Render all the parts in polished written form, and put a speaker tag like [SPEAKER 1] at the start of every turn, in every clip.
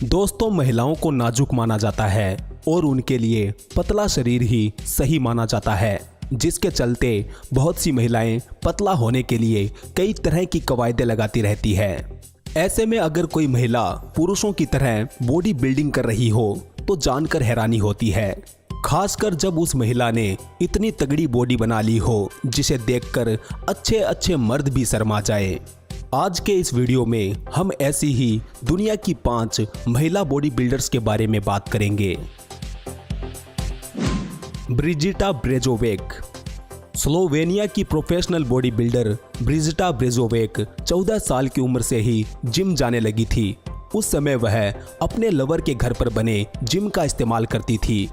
[SPEAKER 1] दोस्तों, महिलाओं को नाजुक माना जाता है और उनके लिए पतला शरीर ही सही माना जाता है, जिसके चलते बहुत सी महिलाएं पतला होने के लिए कई तरह की कवायदें लगाती रहती है। ऐसे में अगर कोई महिला पुरुषों की तरह बॉडी बिल्डिंग कर रही हो तो जानकर हैरानी होती है, खासकर जब उस महिला ने इतनी तगड़ी बॉडी बना ली हो जिसे देखकर अच्छे अच्छे मर्द भी शर्मा जाए। आज के इस वीडियो में हम ऐसी ही दुनिया की 5 महिला बॉडी बिल्डर्स के बारे में बात करेंगे। ब्रिजिटा ब्रेजोवेक। स्लोवेनिया की प्रोफेशनल बॉडी बिल्डर ब्रिजिटा ब्रेजोवेक 14 साल की उम्र से ही जिम जाने लगी थी। उस समय वह अपने लवर के घर पर बने जिम का इस्तेमाल करती थी।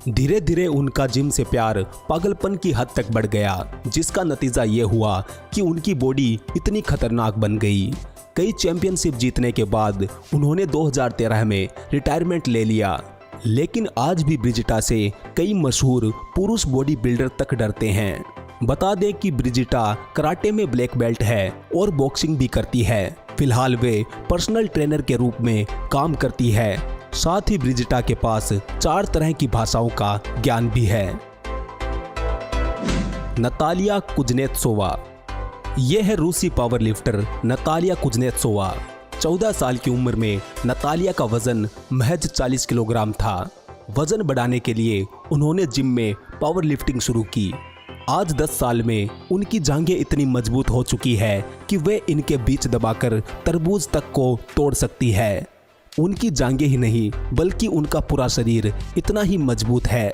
[SPEAKER 1] धीरे धीरे उनका जिम से प्यार पागलपन की हद तक बढ़ गया, जिसका नतीजा ये हुआ कि उनकी बॉडी इतनी खतरनाक बन गई। कई चैंपियनशिप जीतने के बाद उन्होंने 2013 में रिटायरमेंट ले लिया, लेकिन आज भी ब्रिजिटा से कई मशहूर पुरुष बॉडी बिल्डर तक डरते हैं। बता दें कि ब्रिजिटा कराटे में ब्लैक बेल्ट है और बॉक्सिंग भी करती है। फिलहाल वे पर्सनल ट्रेनर के रूप में काम करती है। साथ ही ब्रिजिटा के पास 4 तरह की भाषाओं का ज्ञान भी है। Natalia Kuznetsova. यह है रूसी पावर लिफ्टर नतालिया कुजनेत्सोवा। 14 साल की उम्र में नतालिया का वजन महज 40 किलोग्राम था। वजन बढ़ाने के लिए उन्होंने जिम में पावर लिफ्टिंग शुरू की। आज 10 साल में उनकी जांघें इतनी मजबूत हो चुकी है कि वे इनके बीच दबाकर तरबूज तक को तोड़ सकती है। उनकी जांघें ही नहीं बल्कि उनका पूरा शरीर इतना ही मजबूत है।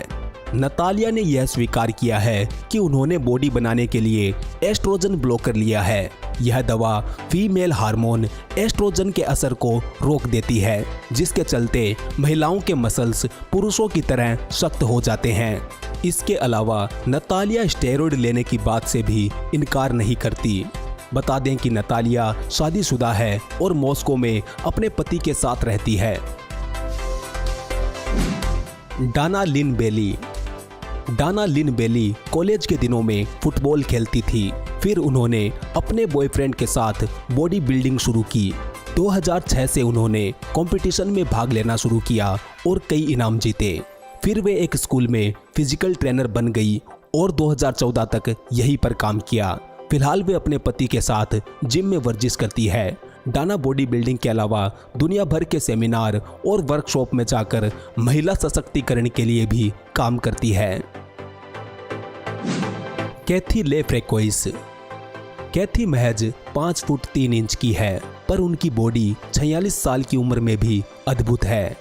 [SPEAKER 1] नतालिया ने यह स्वीकार किया है कि उन्होंने बॉडी बनाने के लिए एस्ट्रोजन ब्लॉकर लिया है। यह दवा फीमेल हार्मोन एस्ट्रोजन के असर को रोक देती है, जिसके चलते महिलाओं के मसल्स पुरुषों की तरह सख्त हो जाते हैं। इसके अलावा नतालिया स्टेरॉइड लेने की बात से भी इनकार नहीं करती। बता दें कि नतालिया शादीशुदा है और मॉस्को में अपने पति के साथ रहती है। डाना लिन बेली। डाना लिन बेली कॉलेज के दिनों में फुटबॉल खेलती थी। फिर उन्होंने अपने बॉयफ्रेंड के साथ बॉडी बिल्डिंग शुरू की। 2006 से उन्होंने कंपटीशन में भाग लेना शुरू किया और कई इनाम जीते। फिर वे एक स्कूल में फिजिकल ट्रेनर बन गई और 2014 तक यहीं पर काम किया। फिलहाल वे अपने पति के साथ जिम में वर्जिश करती है। डाना बॉडी बिल्डिंग के अलावा दुनिया भर के सेमिनार और वर्कशॉप में जाकर महिला सशक्तिकरण के लिए भी काम करती है। कैथी ले फ्रेकोइस। कैथी महज 5 फुट 3 इंच की है, पर उनकी बॉडी 46 साल की उम्र में भी अद्भुत है।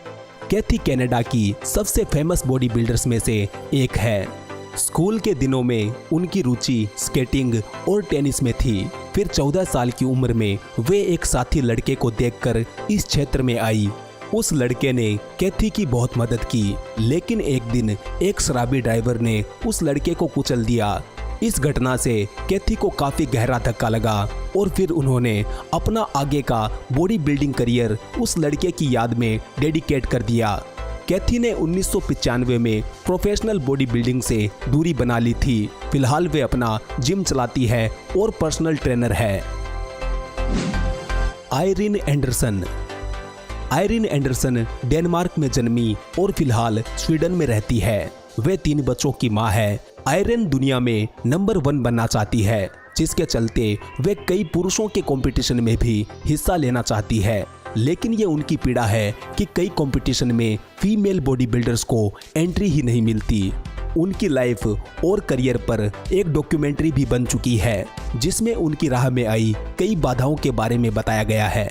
[SPEAKER 1] कैथी कनाडा की सबसे फेमस बॉडी बिल्डर्स में से एक है। स्कूल के दिनों में उनकी रुचि स्केटिंग और टेनिस में थी। फिर 14 साल की उम्र में वे एक साथी लड़के को देखकर इस क्षेत्र में आई। उस लड़के ने कैथी की बहुत मदद की, लेकिन एक दिन एक शराबी ड्राइवर ने उस लड़के को कुचल दिया। इस घटना से कैथी को काफी गहरा धक्का लगा और फिर उन्होंने अपना आगे का बॉडी बिल्डिंग करियर उस लड़के की याद में डेडिकेट कर दिया। कैथी ने 1995 में प्रोफेशनल बॉडी बिल्डिंग से दूरी बना ली थी। फिलहाल वे अपना जिम चलाती है और पर्सनल ट्रेनर है। Irene Anderson. Irene Anderson Denmark में जन्मी और फिलहाल स्वीडन में रहती है। वे 3 बच्चों की मां है। आयरिन दुनिया में नंबर 1 बनना चाहती है, जिसके चलते वे कई पुरुषों के कंपटीशन में भी हिस्सा लेना चाहती है। लेकिन ये उनकी पीड़ा है कि कई कंपटीशन में फीमेल बॉडी बिल्डर्स को एंट्री ही नहीं मिलती। उनकी लाइफ और करियर पर एक डॉक्यूमेंट्री भी बन चुकी है, जिसमें उनकी राह में आई कई बाधाओं के बारे में बताया गया है।